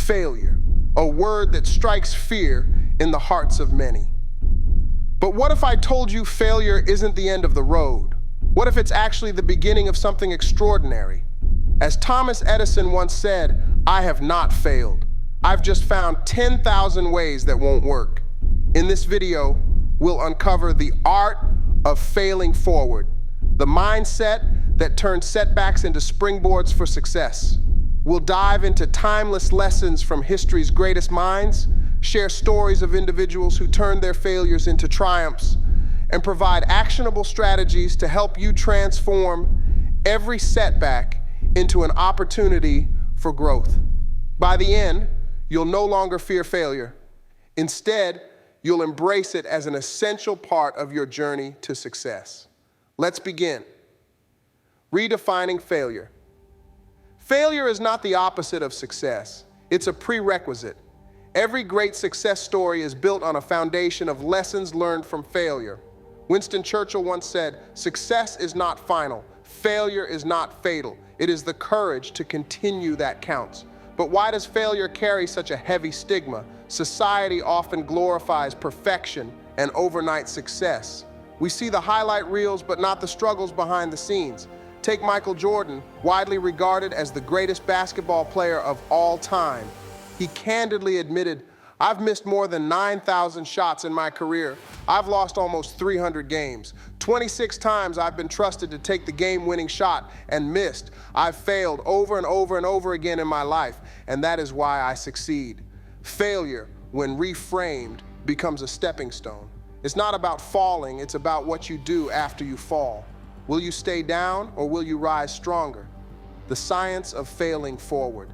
Failure, a word that strikes fear in the hearts of many. But what if I told you failure isn't the end of the road? What if it's actually the beginning of something extraordinary? As Thomas Edison once said, "I have not failed. I've just found 10,000 ways that won't work." In this video, we'll uncover the art of failing forward, the mindset that turns setbacks into springboards for success. We'll dive into timeless lessons from history's greatest minds, share stories of individuals who turned their failures into triumphs, and provide actionable strategies to help you transform every setback into an opportunity for growth. By the end, you'll no longer fear failure. Instead, you'll embrace it as an essential part of your journey to success. Let's begin. Redefining failure. Failure is not the opposite of success. It's a prerequisite. Every great success story is built on a foundation of lessons learned from failure. Winston Churchill once said, "Success is not final. Failure is not fatal. It is the courage to continue that counts." But why does failure carry such a heavy stigma? Society often glorifies perfection and overnight success. We see the highlight reels, but not the struggles behind the scenes. Take Michael Jordan, widely regarded as the greatest basketball player of all time. He candidly admitted, "I've missed more than 9,000 shots in my career. I've lost almost 300 games. 26 times I've been trusted to take the game-winning shot and missed. I've failed over and over and over again in my life, and that is why I succeed." Failure, when reframed, becomes a stepping stone. It's not about falling, it's about what you do after you fall. Will you stay down or will you rise stronger? The science of failing forward.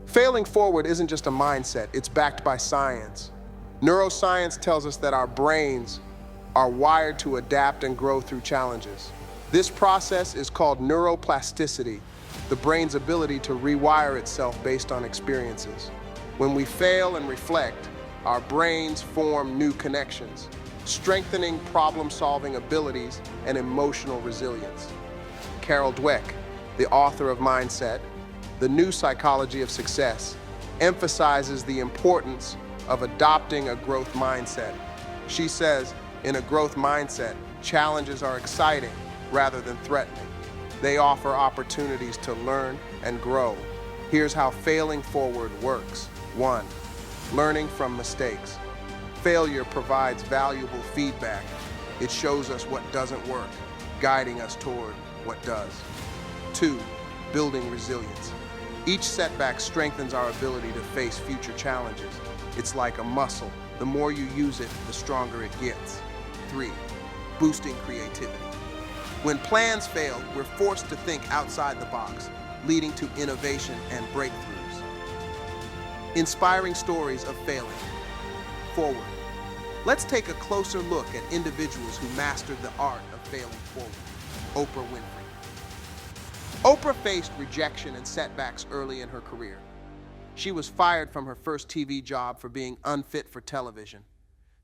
Failing forward isn't just a mindset, it's backed by science. Neuroscience tells us that our brains are wired to adapt and grow through challenges. This process is called neuroplasticity, the brain's ability to rewire itself based on experiences. When we fail and reflect, our brains form new connections, strengthening problem-solving abilities and emotional resilience. Carol Dweck, the author of Mindset, The New Psychology of Success, emphasizes the importance of adopting a growth mindset. She says, in a growth mindset, challenges are exciting rather than threatening. They offer opportunities to learn and grow. Here's how failing forward works. 1. Learning from mistakes. Failure provides valuable feedback. It shows us what doesn't work, guiding us toward what does. 2. Building resilience. Each setback strengthens our ability to face future challenges. It's like a muscle. The more you use it, the stronger it gets. 3. Boosting creativity. When plans fail, we're forced to think outside the box, leading to innovation and breakthroughs. Inspiring stories of failing forward. Let's take a closer look at individuals who mastered the art of failing forward. Oprah Winfrey. Oprah faced rejection and setbacks early in her career. She was fired from her first TV job for being unfit for television.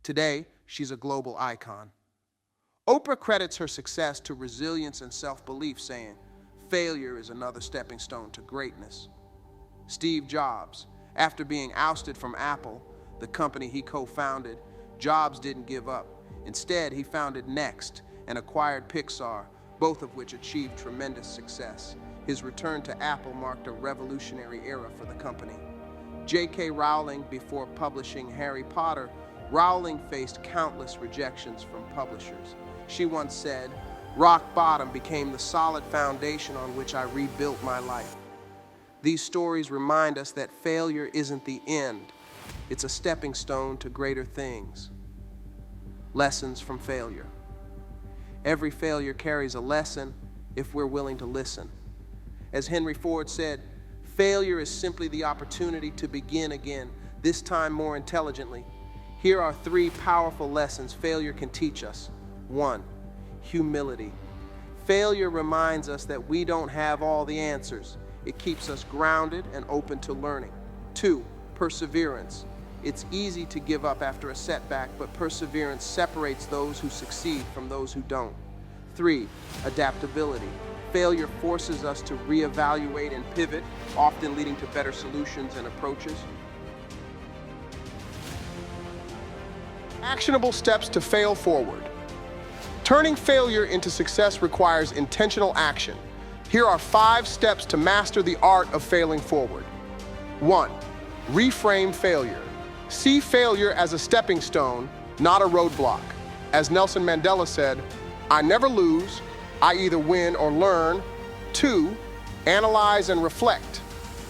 Today, she's a global icon. Oprah credits her success to resilience and self-belief, saying, "Failure is another stepping stone to greatness." Steve Jobs. After being ousted from Apple, the company he co-founded, Jobs didn't give up. Instead, he founded Next and acquired Pixar, both of which achieved tremendous success. His return to Apple marked a revolutionary era for the company. JK Rowling, before publishing Harry Potter, Rowling faced countless rejections from publishers. She once said, "Rock bottom became the solid foundation on which I rebuilt my life." These stories remind us that failure isn't the end. It's a stepping stone to greater things. Lessons from failure. Every failure carries a lesson if we're willing to listen. As Henry Ford said, failure is simply the opportunity to begin again, this time more intelligently. Here are 3 powerful lessons failure can teach us. 1. Humility. Failure reminds us that we don't have all the answers. It keeps us grounded and open to learning. 2. Perseverance. It's easy to give up after a setback, but perseverance separates those who succeed from those who don't. 3. Adaptability. failure forces us to reevaluate and pivot, often leading to better solutions and approaches. Actionable steps to fail forward. Turning failure into success requires intentional action. Here are 5 steps to master the art of failing forward. 1. Reframe failure. See failure as a stepping stone, not a roadblock. As Nelson Mandela said, "I never lose, I either win or learn." 2. Analyze and reflect.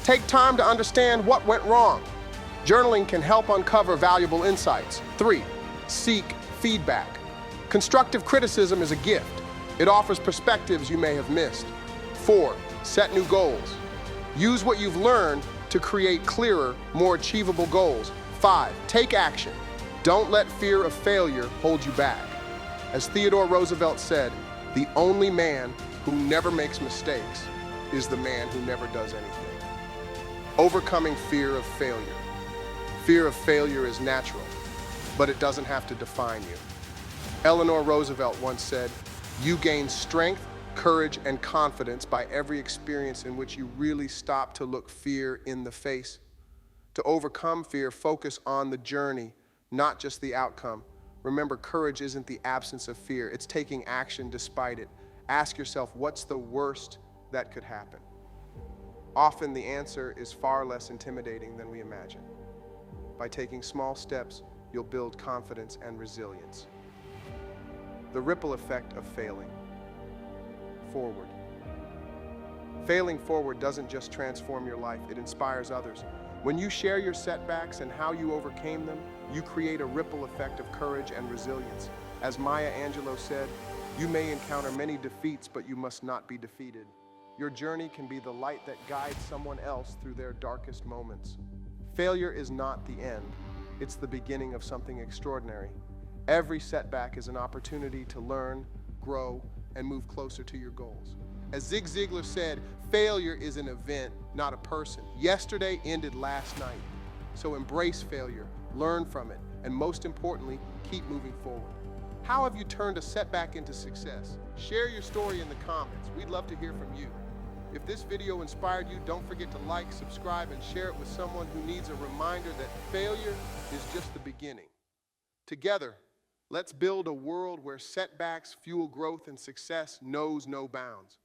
Take time to understand what went wrong. Journaling can help uncover valuable insights. 3. Seek feedback. Constructive criticism is a gift. It offers perspectives you may have missed. 4. Set new goals. Use what you've learned to create clearer, more achievable goals. 5. Take action. Don't let fear of failure hold you back. As Theodore Roosevelt said, the only man who never makes mistakes is the man who never does anything. Overcoming fear of failure. Fear of failure is natural, but it doesn't have to define you. Eleanor Roosevelt once said, "You gain strength, courage, and confidence by every experience in which you really stop to look fear in the face." To overcome fear, focus on the journey, not just the outcome. Remember, courage isn't the absence of fear, it's taking action despite it. Ask yourself, what's the worst that could happen? Often the answer is far less intimidating than we imagine. By taking small steps, you'll build confidence and resilience. The ripple effect of failing forward. Failing forward doesn't just transform your life, it inspires others. When you share your setbacks and how you overcame them, you create a ripple effect of courage and resilience. As Maya Angelou said, "You may encounter many defeats, but you must not be defeated." Your journey can be the light that guides someone else through their darkest moments. Failure is not the end, it's the beginning of something extraordinary. Every setback is an opportunity to learn, grow, and move closer to your goals. As Zig Ziglar said, failure is an event, not a person. Yesterday ended last night. So embrace failure, learn from it, and most importantly, keep moving forward. How have you turned a setback into success? Share your story in the comments. We'd love to hear from you. If this video inspired you, don't forget to like, subscribe, and share it with someone who needs a reminder that failure is just the beginning. Together, let's build a world where setbacks fuel growth and success knows no bounds.